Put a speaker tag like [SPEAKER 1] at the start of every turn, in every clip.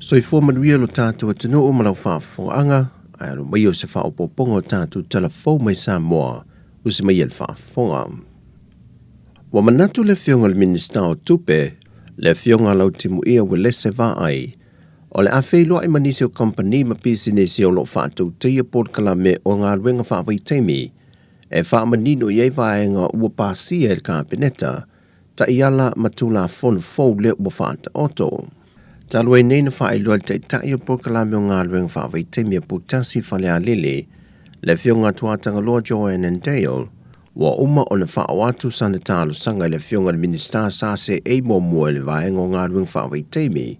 [SPEAKER 1] So I manuia lo tātou atino o malau whaafonga, ai alo mai o se whaopoponga o tātou telefou mai Sāmoa, o se mai el whaafonga. Wa manatu le fionga le minista o tupe, le fionga lau timu ia we lese ai, o le awheiloa i manisi o company ma pisinesi o lo whaatou teia pod kalame o ngā ruenga whaawai teimi, e whaamanino i eivaenga ua pāsia el kāpeneta, ta iala matula fonu fou le ua whaata oto. Talwai nei na whaeloa te tai o pod kalame o ngā ruenga whaawai teimi a putasi whale a lele, le fionga tuatanga loa Joanne and Dale, wa uma o na whaawatu sana talo sanga le fionga le minista sa se e mua le vaenga o ngā ruenga whaawai teimi,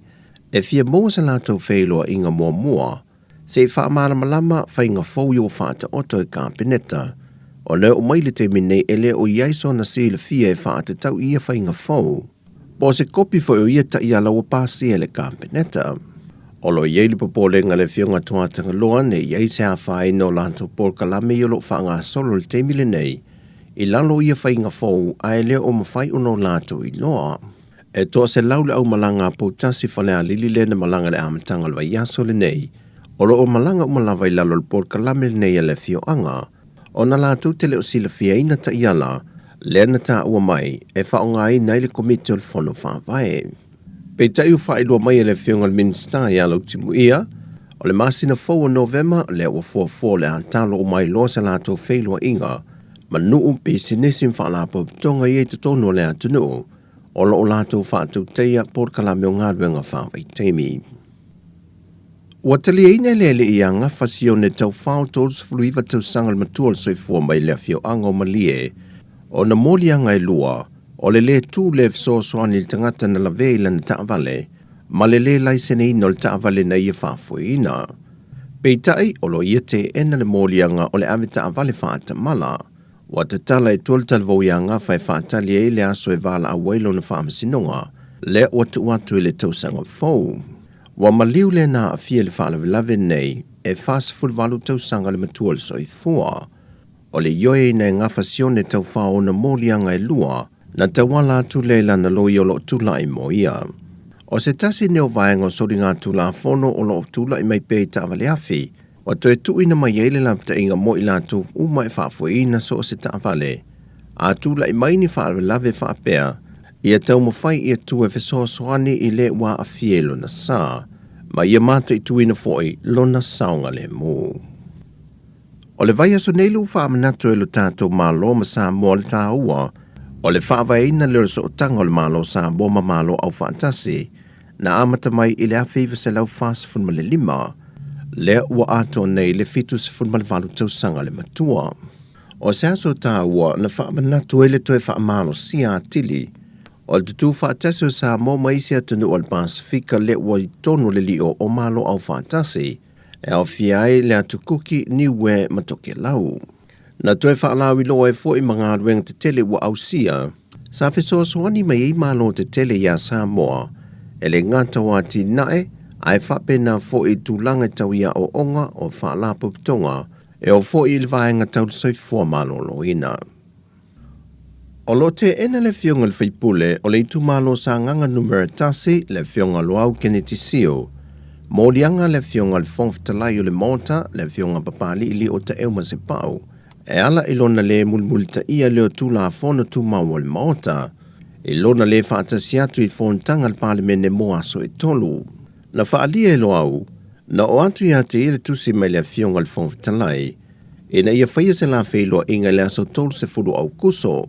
[SPEAKER 1] e fia mua sa lātou whailoa inga mua, se whaamara malama whainga fau i o whaata oto e kāpeneta, o leo mai le te mine e leo o iaiso na si le fia e whaata tau ia whainga fau, po se kopi fo o ia ta ia lau pāsi e le kāpeneta. O lo iei li popolenga le fionga tuatanga loa ne iei se a whae no lātou por kalame i o lo whaanga solo le te mile nei, i lalo ia whainga fau a e leo o mawhai uno lātou i loa. E toa se lau le au malanga po tasi whale a lili le na malanga le amatanga le vaiaso le nei, o lo o malanga umalawai lalo le por kalame le nei a le fio anga, o na lātou te leo sila fia ina ta iala, le na ta ua mai, e whaonga i nei le komite o le whono whawae. Pei tai u whaelua mai e le fionga le minsta i alo timu ia, o le masina fau o Novema le ua fua le antalo o mai loa sa lātou whaelua inga, ma nuu pe sinesim whaalapo tonga i e tutono le atunu, o lo o lātou whātou teia por kalame o ngā ruenga whāwai teimi. Ua tali eina le i a ngawhasio ne tau whao tōs fluiva tau sangal matual soi fua mai le fio anga o malie, o na moli anga e lua, o le tū le fso soani le tangata na lave ila na taavale, ma le laisene ino le taavale na ia whaafoe ina. Pei tai o lo ia te ena le moli anga o le ave taavale whaata mala, wa te tala e tuol talvo i anga whai whaatali e le aso e wala a wailo na whaamasinonga, le o tu atu e le tausanga fau. Wa maliu le na a fia le whaalavelave nei, e whaasful walu tausanga le matual soi fua. O le ioe na ngawhasione tau whao na moli anga e lua, na te wala atu leila na loi o lo tula i mo ia. O se tasi neo vaenga o sori ngā tula fono o lo tula i mai pei taavale afi, wa to e tui na mai eile lapta inga mo i lātu uma e whaafoi ina so o se taavale. A tula i mai ni whaalave whaapea, ia tau mawhai ia tu e whesoa soani i le wa a fielo na sā, ma ia mata i tui na foi lo na saunga le mū. O le vai aso neilu whaamanatu e lo tātou malo ma Sāmoa le tāua, o le whaavaina leo so tanga o le malo Sāmoa ma malo au whaatasi, na amata mai i le awhiwa se lau whaasifun ma le lima, le ua ato nei le fitu se fun ma le valu tau sanga le matua. O se aso tāua na whaamanatu e le toe whaamalo si atili, o le tutu whaatasi o Sāmoa ma isi atunu o le Pasifika le ua i tono le lio o malo au whaatasi, e au fiai le atu kuki ni we matoke lau. Na toe whaalawi loa e fo i mga ruenga te tele ua ausia, sa whesoa soani mai i malo te tele ia Sāmoa, e le ngata wati nae, ai whape na fo i tūlanga tau ia o onga o whaalapo pitonga, e o fo i le vaenga tau soi fua malo lo ina. O lo te ena le fionga le whaipule o le itu malo sa nganga numera tasi le fionga loau kene tisio, mōlianga le fionga le whongwhitalai o le mota le fionga papali ili o te euma se pau, e ala ilona le mulmulita ia leo tula fono tu mau le mota, ilona le whaatasi atu i whontanga le palimene moa so e tolu. Na whaalia e lo au, na o atu ia te ire tusi mai le fionga le whongwhitalai, e na ia whaia se la whailoa inga le aso tolu se furu au kuso,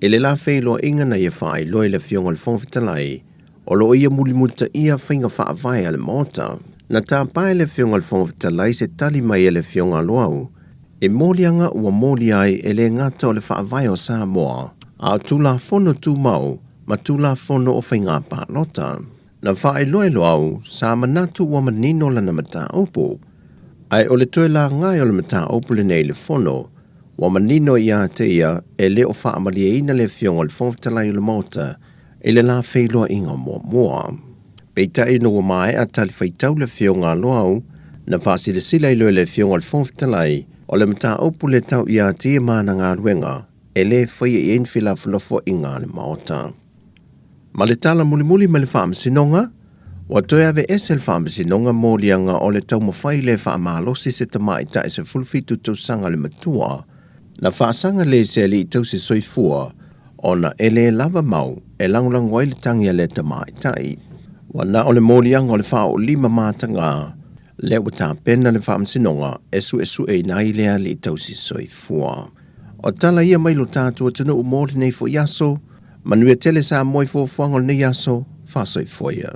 [SPEAKER 1] e le la whailoa inga na ia whaailoa le fionga le whongwhitalai, o lo ia mulimulita ia whainga whaavai ale mota. Na tāpai le fionga le whongwhitalai se tali mai le fionga loau, e mōlianga ua mōli ai e le ngata o le whaavai o Sāmoa, a tula fono tu mau, ma tula fono o whainga pālota. Na whaeloa loau, sa manatu ua manino lana mata opo, ai o le toe la ngai o le mata opo le nei le fono, ua manino ia te ia e le o whaamalia ina le fionga le whongwhitalai o le mota, e le la whailoa inga mua. Pei tai no mai a tali whaitau le fionga loau, na whaasile sila ilo le fionga le whongwhitalai, o le mata opu le tau ia tia mana ngā ruenga, e le whaia i enwhila fulofo i ngā le maota. Ma le tala muli me le whaamsinonga, Wa toi ave esel whaamasinonga mōlianga o le tau mawhai le whaamalosi se tamai tae se fulfitu tausanga le matua, na whaasanga le se li tau se soifua, o na ele lava mau e langulang wai le tangia le tamai tae. Wa na o le mōlianga o le wha o 5 mātanga, le wata pena le whaamasinonga esu e nai lea li tau se soifua. O tala ia mailo tātua tunu umori nei fo yaso, manuia tele sa moi fo fuangol nei yaso, wha soifuia.